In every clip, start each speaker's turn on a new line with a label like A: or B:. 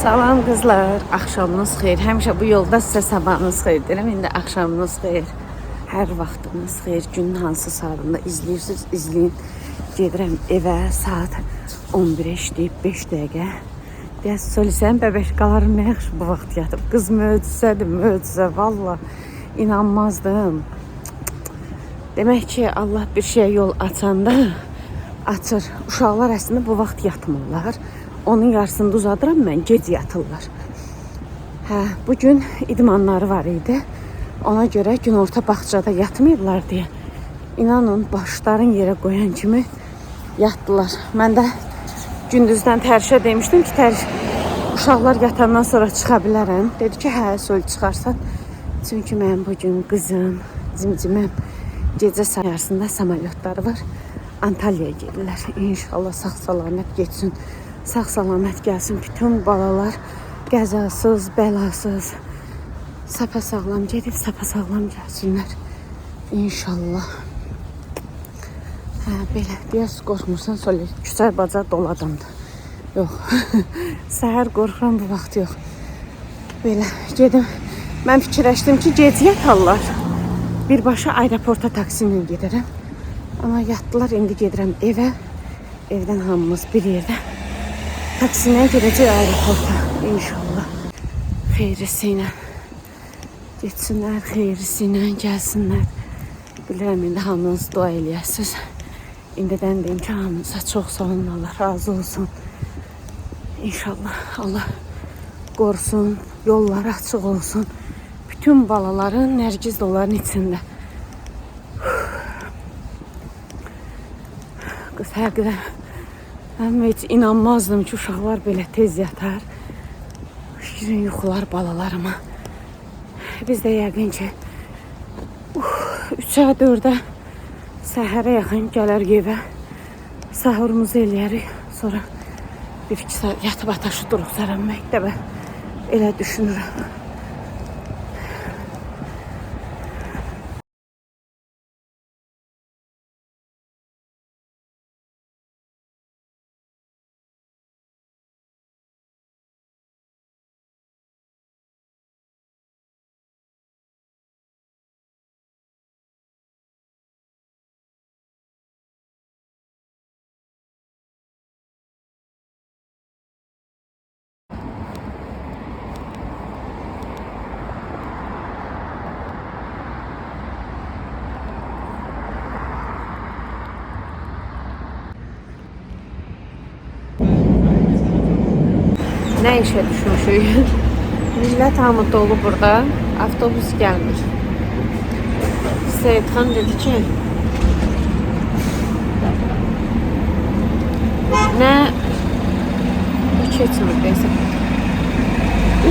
A: Salam qızlar, axşamınız xeyir. Həmişə bu yolda sizə sabahınız xeyir deyirəm. İndi axşamınız xeyir. Hər vaxtınız xeyir. Günün hansı saatında izləyirsiniz, izləyin. Gedirəm evə, saat 11-ə işləyib 5 dəqiqə. Deyəs, söyləsən, bəbəşqalarım nə yaxşı bu vaxt yatıb. Qız möcüzədir, möcüzə. Valla inanmazdım. Demək ki, Allah bir şey yol açanda açır. Uşaqlar əslində bu vaxt yatmırlar. Onun yarısını uzadıram mən, gec yatırlar. Bugün idmanları var idi. Ona görə günorta bağçada yatmayıblar deyə. İnanın, başların yerə qoyan kimi yatdılar. Mən də gündüzdən Tərşə demişdim ki, uşaqlar yatandan sonra çıxa bilərəm. Dedi ki, hə, söl çıxarsan. Çünki mənim bugün qızım, cimciməm gecə sayarısında samalyotları var. Antalya'ya gelirlər. İnşallah sağ-salamet geçsin. Sağ-salamet gəlsin. Bütün balalar qəzasız, bəlasız, səpə-sağlam gedib, səpə-sağlam gəlsinlər. İnşallah. Belə deyəs, qorxmursan, söyle. Küçər bacar dolu adamdır. Yox. Səhər qorxuram, bu vaxt yox. Belə gedim. Mən fikirləşdim ki, gec yatarlar. Birbaşa aeroporta taksi ilə gedərəm. Ama yattılar, indi gedirəm evə. Evdən hamımız bir yerdə. Taksinə gedəcək aeroporta. İnşallah. Xeyrisi ilə getsinlər, xeyrisi ilə gəlsinlər. Bilirəm, indi hamınız dua eləyəsiniz. İndidən deyim ki, hamınıza çox sağ olun, Allah razı olsun. İnşallah Allah qorusun, yolları açıq olsun. Bütün balaların, Nərgiz də onların içində. Qız həqiqətən mən heç inanmazdım ki, uşaqlar belə tez yatar. Şirin yuxular balalarıma. Biz də yəqin ki 3-ə 4-ə səhərə yaxın gələr evə. Sahurumuzu eləyərik. Sonra 1-2 saat yatıb ataşı duruxsaram məktəbə. Elə düşünürəm. Ne işe düşmüşük? Millət hamı dolu burada. Avtobus gelmir. Seyitxan dedi ki, ne keçmir deyəsə.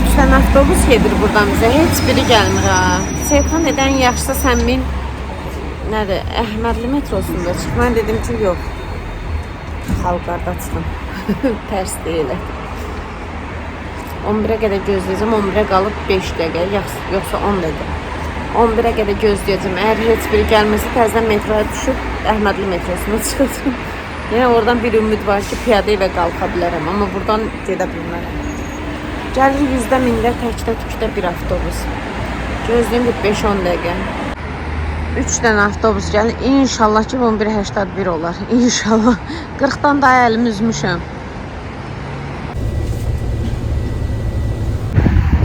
A: 3 tane avtobus gedir buradan bizə. Heç biri gelmir ha. Seyitxan edən yaxşısa sən min nədir? Əhmədli metrosunda çıx. Mən dedim ki, yox. Xalqarda çıxım. Tərs deyil. 11'ə qədər gözləyəcəm, 11'ə qalıb 5 dəqiqə, yoxsa 10 dəqiqə. 11'ə qədər gözləyəcəm. Əgər heç biri gəlməsə təzədən metroya düşüb Əhmədli metrosuna çıxacağım. Yəni oradan bir ümid var ki, piyada ilə qalxa bilərəm, amma buradan gedə bilmərəm. Gəlir 100-də 1000-də təkdə tükdə bir avtobus. Gözləyim bir 5-10 dəqiqə. 3 dənə avtobus gəlir. İnşallah ki 11:81 olar. İnşallah. 40-dan daha əlimi üzmüşəm.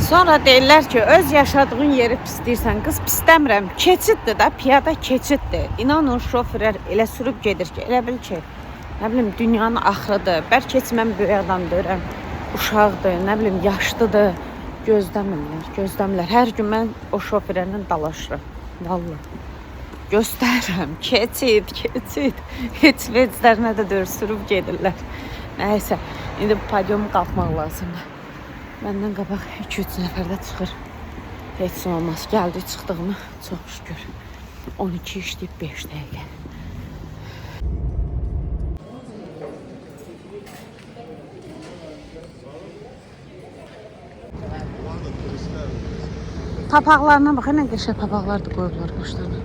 A: Sonra deyirlər ki, öz yaşadığın yeri pisləyirsən. Qız, pisləmirəm. Keçiddir də, piyada keçiddir. İnanın, şoferlər elə sürüb gedir ki, elə bil ki, nə bilim, dünyanın axırıdır. Bəlkə heç mən böyük adam deyirəm, uşaqdır, nə bilim, yaşlıdır. Gözləmirlər. Hər gün mən o şoferlərlə dalaşıram. Vallahi. Göstərirəm. Keçid. Heç veclərinə də deyir, sürüb gedirlər. Nəysə, indi podyum qalxmaq lazımdır. Məndən qabaq 2-3 nəfər də çıxır. Heç olmaz. Gəldi çıxdığımı çox şükür. 12 işləyib 5 dəqiqə. Papaqlarına bax, nə qəşəng papaqlar da qoyublar başlarına.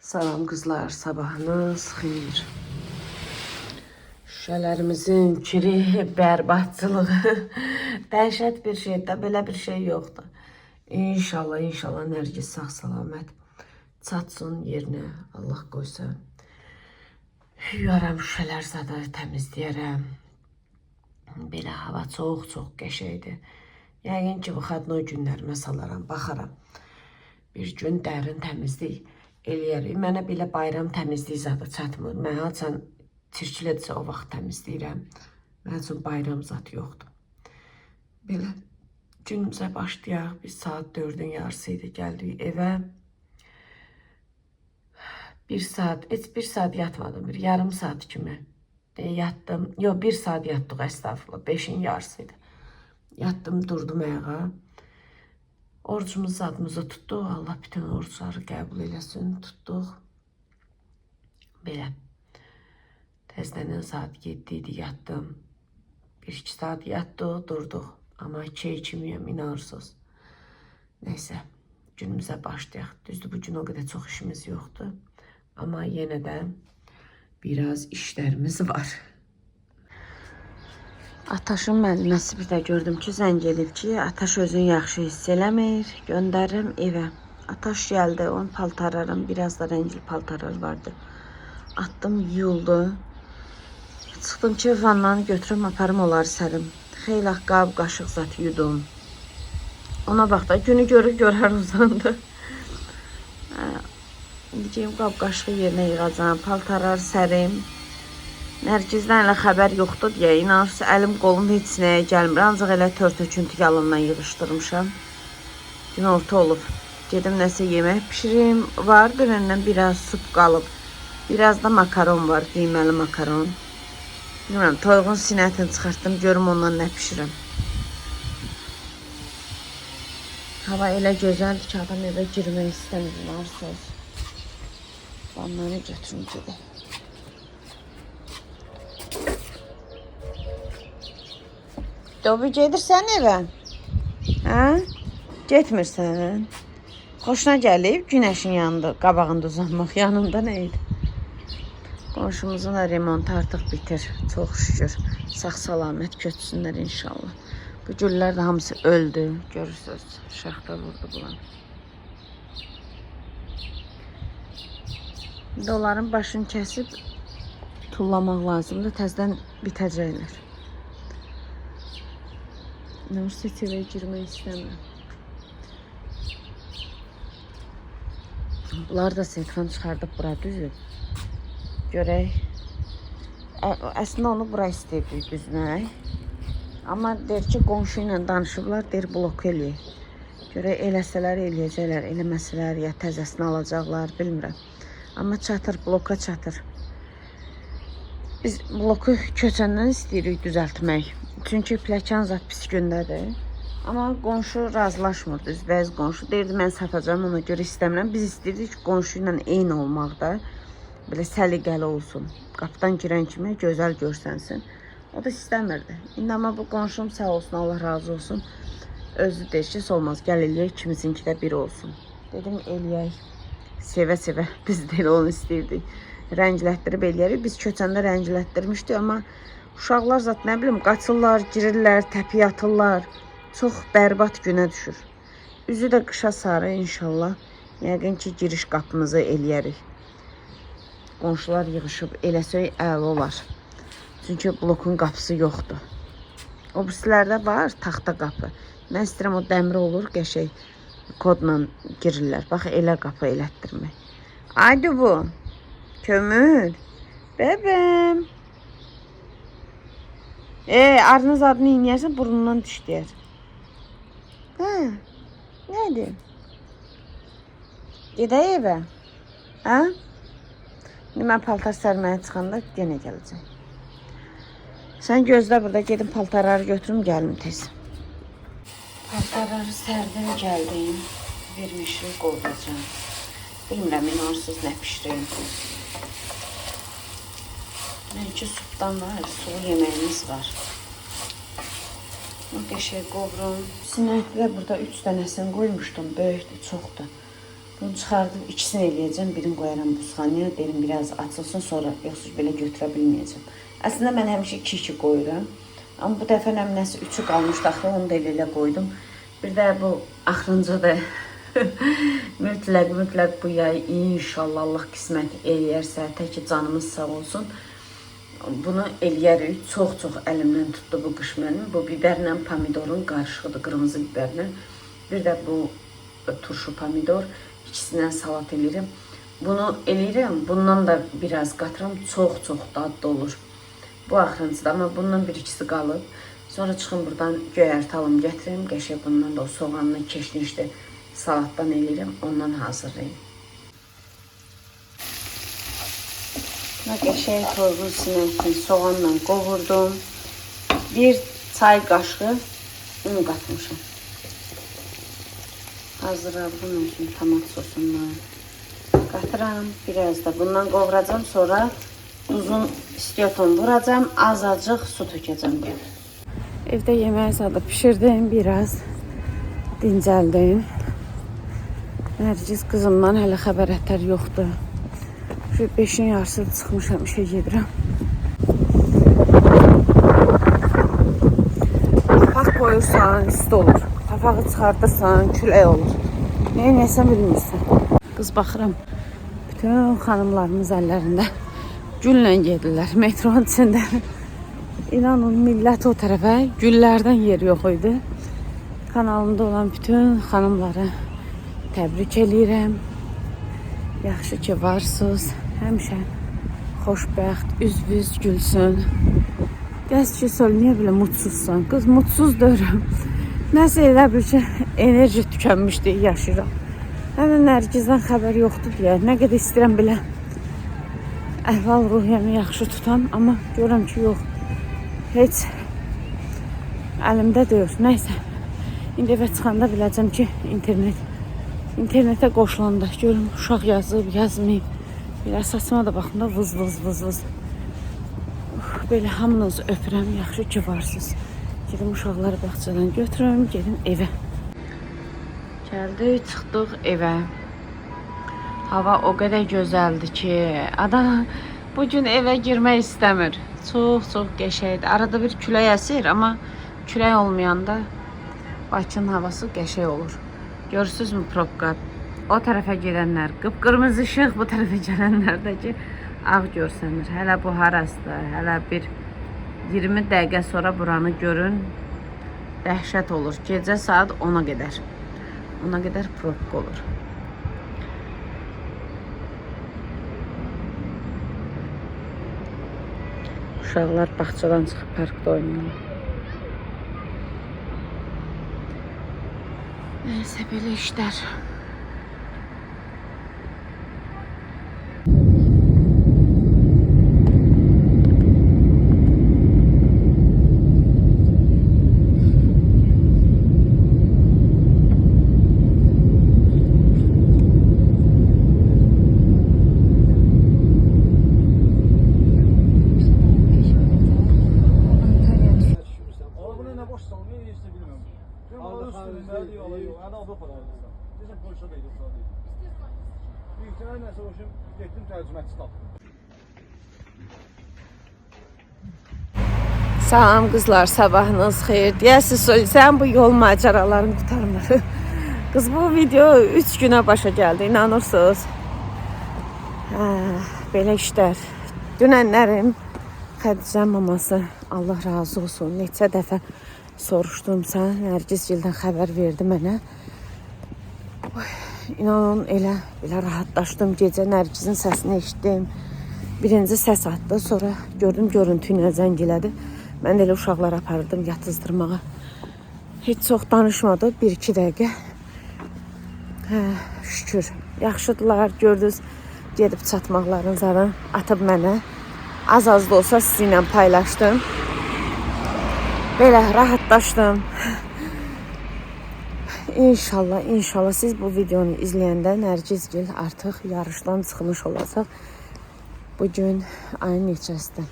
A: Salam qızlar, sabahınız xeyir. Şüşələrimizin kiri, bərbadçılığı dəhşət bir şeydə, belə bir şey yoxdur. İnşallah Nərgiz sağ salamat çatsın yerinə, Allah qoysa. Yuyaram şüşələr zadı, təmizləyərəm. Belə hava çox qəşəkdir. Yəqin ki, bu xadno günlərimə salaram, baxaram. Bir gün dərin təmizlik eləyərik. Mənə belə bayram təmizliyi zadı çatmır. Mən haçan çirklidirsə o vaxt təmizləyirəm. Mən üçün bayram zadı yoxdur. Belə günümüzə başlayaq. Biz saat 4-ün yarısı idi, gəldik evə. Bir saat yatmadım. Bir yarım saat kimi yatdım. Yox, 1 saat yatdıq, əstağfurullah. 5-in yarısı idi. Yatdım, durdum ayağa. Orucumuz zadımızı tutduq. Allah bütün oruçları qəbul eləsin. Tutduq. Belə. Təzədən saat 7 idi, yatdım. 1-2 saat yatdıq, durduq. Amma çay içməyəm, inarsız. Neysə, günümüzə başlayaq. Düzdür, bu gün o qədər çox işimiz yoxdur. Amma yenə də biraz işlərimiz var. Ataşın müəlliməsi bir də gördüm ki, zəng edib ki, Ataş özünü yaxşı hiss eləmir, göndərirəm evə. Ataş gəldi, onun paltarlarım, biraz da rəngli paltarlar vardı. Atdım, yuyuldu. Çıxdım ki, vannanı götürüm, aparım, onları sərim. Xeyli qab, qaşıq zat yudum. Ona bax da, günü görər uzandı. Deyəcəyim, qab, qaşığı yerinə yığacam, paltarları sərim. Nərgizdən elə xəbər yoxdur deyə, inanırsın, əlim qolum heç nəyə gəlmir. Ancaq elə tör-töküntü yalından yığışdırmışam. Gün orta olub. Gedim nəsə yemək pişirim. Var dönəndən biraz sup qalıb. Biraz da makaron var, qiyməli makaron. Bilmirəm, toyuğun sinətini çıxartdım, görüm ondan nə pişirəm. Hava elə gözəldir ki, adam evə girmək istəmir, inarsınız. Vanları götürüm gedək. Dobi gedirsən evə? Hə? Getmirsən? Xoşuna gəlib, günəşin yanında, qabağında uzanmaq, yanında nə idi? Qonşumuzun da remontu artıq bitir, çox şükür. Sağ salamət köçsünlər inşallah. Bu güllər də hamısı öldü, görürsünüz, şaxta vurdu bulan. Onların başını kəsib tullamaq lazımdır, təzdən bitəcəklər. Üniversiteye girmək istəmirəm. Bunlar da Seyfan çıxardıb bura düzür. Görək. Əslində onu bura istəyirdik düzmək. Amma deyir ki, qonşu ilə danışıblar, deyir blok eləyək. Görək, eləsələr eləyəcəklər, eləməsələr ya təzəsini alacaqlar, bilmirəm. Amma çatır, bloka çatır. Biz bloku köçəndən istəyirik düzəltmək. Çünki pləkan zat pis gündədir. Amma qonşu razılaşmırdı. Bəzi qonşu deyirdi, mən satacağım, ona görə istəmirəm. Biz istəyirdik ki, qonşu ilə eyni olmaqda. Belə səliqəli olsun. Qapıdan girən kimi gözəl görsənsin. O da istəmirdi. İndi amma bu qonşum sağ olsun, Allah razı olsun. Özü deyir ki, olmaz, gəl eləyək, ikimizinki də bir olsun. Dedim, eləyək. Sevə-sevə biz deyil, onu istəyirdik. Rəngilətdirib eləyərik. Biz köçəndə rəngilətdirmişdik, amma uşaqlar zat nə bilim qaçırlar, girirlər, təpiyə atırlar. Çox bərbad günə düşür. Üzü də qışa sarı inşallah. Yəqin ki, giriş qapımızı eləyərik. Qonşular yığışıb eləsək əla olar. Çünki blokun qapısı yoxdur. O birisilərdə var taxta qapı. Mən istəyirəm o dəmir olur, qəşəng kodla girirlər. Bax, elə qapı elətdirmək. Aydı bu. Kömür. Bəbəm. Arınız adını inəyərsən, burnundan düş deyər. Hə, nədir? Gedək evə. Hə? İndi mən paltar sərməyə çıxanda yenə gələcək. Sən gözlə burada, gedim paltarları götürüm, gəlim tez. Paltarları sərdim, gəldim. Vermişim, qovacam. Bilmirəm, inansız nə pişirəyim. Belki supdan var, sulu yeməyimiz var. Qəşəng qovurum. Sinəklə burada 3 dənəsini qoymuşdum, böyükdür, çoxdur. Bunu çıxardım, ikisini eləyəcəm. Birini qoyaram buzxanaya, derim biraz açılsın, sonra yoxsa belə götürə bilməyəcəm. Əslində mən həmişə 2-2 qoyuram. Amma bu dəfə nəsə 3-ü qalmışdı axı, onu da elə qoydum. Bir də bu axırıncıdır. mütləq bu yay inşallah Allah qismət eləyərsə, tək canımız sağ olsun. Bunu eləyərik. Çox əlimdən tutdu bu qış mənim. Bu biberlə pomidorun qarışığıdır, qırmızı biberlə. Bir də bu turşu pomidor. İkisindən salat eləyirəm. Bunu eləyirəm. Bundan da biraz qatıram. Çox dadlı olur. Bu axırıncıdır. Amma bundan bir-ikisi qalıb. Sonra çıxım buradan göyərti alım gətirim. Qəşəng bundan da o soğanla keşnişli salatdan eləyirəm. Ondan hazırlayayım. Qəşəng torgun sinəkli soğanla qovurdum. Bir çay qaşığı un qatmışam. Hazırladım üçün tomat sosundan qatıram. Biraz da bundan qovuracam. Sonra duzun istiyoton vuracam. Azacıq su tökəcəm. Evdə yemək zadı pişirdim. Biraz dincəldim. Nərgiz qızımdan hələ xəbər ətər yoxdur. Şu 5-in yarısı çıxmışam, işə gedirəm. Papaq qoyursan, isti olur. Papağı çıxardırsan, külək olur. Neyəsən bilmirsən. Qız baxıram, bütün xanımlarımız əllərində güllə gedirlər. Metronun içində. İnanın, millət o tərəfə güllərdən yer yox idi. Kanalımda olan bütün xanımları təbrik eləyirəm. Yaxşı ki varsınız. Həmişə xoşbəxt, üzvüz gülsün. Gəz ki, niyə belə mutsuzsan? Qız, mutsuz deyirəm. Nəsə elə bir ki, enerji tükənmişdi, yaşayıram. Həmin Nərgizdən xəbər yoxdur deyə. Nə qədər istəyirəm belə əhval ruhiyyəmi yaxşı tutam. Amma görürəm ki, yox. Heç əlimdə deyir. Nəysə. İndi evə çıxanda biləcəm ki, internetə qoşulanda görüm, uşaq yazıb, yazmayıb. Biraz saçma da baxımda vız. Belə hamınızı öpürəm, yaxşı ki varsınız. Gedim uşaqları bağçadan götürüm, gedim evə. Gəldik, çıxdıq evə. Hava o qədər gözəldir ki, adam bugün evə girmək istəmir. Çox qəşəngdir. Arada bir külək əsir, amma külək olmayanda Bakının havası qəşəng olur. Görürsünüzmü probka? O tərəfə gedənlər qıpqırmızı işıq, bu tərəfə gələnlər də ki, ağ görsənir. Hələ bu harasdır, hələ bir 20 dəqiqə sonra buranı görün, dəhşət olur. Gecə saat 10-a qədər. 10-a qədər probka olur. Uşaqlar bağçadan çıxıb parkda oynayırlar. Nəysə, belə işlər. Salam qızlar, sabahınız xeyir. Deyəsiniz, sən bu yol macəralarını qutarmır. Qız, bu video 3 günə başa gəldi, inanırsınız. Belə işlər. Dünənlərim Xədicə maması, Allah razı olsun, neçə dəfə soruşdumsa, Nərgizgildən xəbər verdi mənə. İnanın, elə rahatlaşdım. Gecə Nərgizin səsini eşitdim. Birinci səs atdı, sonra gördüm görüntü ilə zəng elədi. Mən də elə uşaqları aparırdım yatızdırmağa. Heç çox danışmadı, 1-2 dəqiqə. Şükür, yaxşıdırlar, gördünüz, gedib çatmaqların zaran atıb mənə. Az da olsa sizinlə paylaşdım. Belə rahatlaşdım. İnşallah siz bu videonu izləyəndə Nərgizgil artıq yarışdan çıxmış olacaq. Bugün ayın neçəsidir?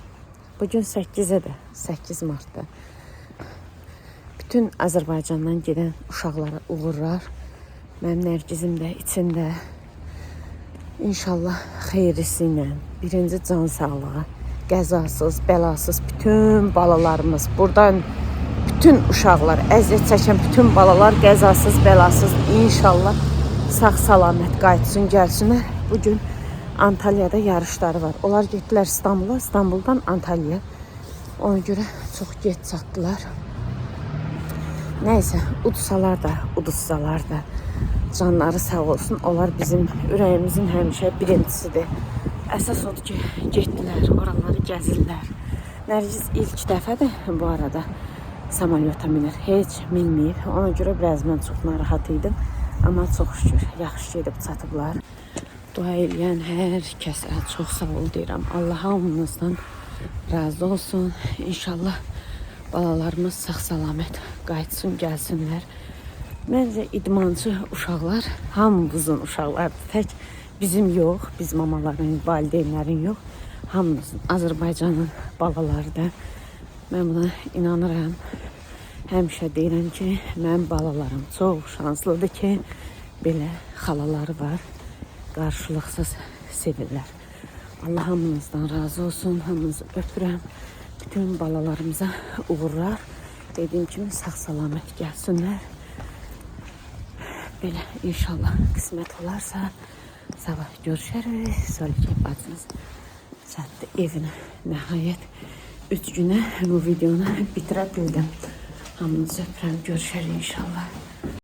A: Bugün 8-dir, 8 martda. Bütün Azərbaycandan gedən uşaqlara uğurlar. Mənim Nərgizim də içində. İnşallah xeyrisi ilə, birinci can sağlığı, qəzasız, bəlasız bütün balalarımız, buradan bütün uşaqlar, əziyyət çəkən bütün balalar qəzasız, bəlasız inşallah sağ-salamet qayıtsın, gəlsinlər. Bugün Antalya'da yarışları var. Onlar getdilər İstanbul'a, İstanbul'dan Antalya. Ona görə çox geç çatdılar. Neyse, udsalar da, uduzsalar da canları sağ olsun. Onlar bizim ürəyimizin həmişə birincisidir. Əsas odur ki, getdilər, oraları gəzirlər. Nərgiz ilk dəfədir bu arada samalyota minir. Heç minməyib. Ona görə biraz mən çox narahat idim. Amma çox şükür, yaxşı gedib çatıblar. Dua edən hər kəsə çox sağ ol deyirəm. Allah hamınızdan razı olsun. İnşallah balalarımız sağ-salamet qayıtsın, gəlsinlər. Məncə idmançı uşaqlar hamımızın uşaqlardır. Tək bizim yox, biz mamaların, valideynlərin yox. Hamımızın, Azərbaycanın balaları da. Mən buna inanıram. Həmişə deyirəm ki, mənim balalarım çox şanslıdır ki, belə xalaları var. Qarşılıqsız sevirlər. Allah hamınızdan razı olsun. Hamınızı öpürəm. Bütün balalarımıza uğurlar. Dediyim kimi sağ-salamet gəlsinlər. Belə inşallah qismət olarsa sabah görüşərik. Söyləyəcək bacınız çatdı evinə. Nəhayət 3 günə bu videonu bitirə bildim. Hamınızı öpürəm. Görüşərik inşallah.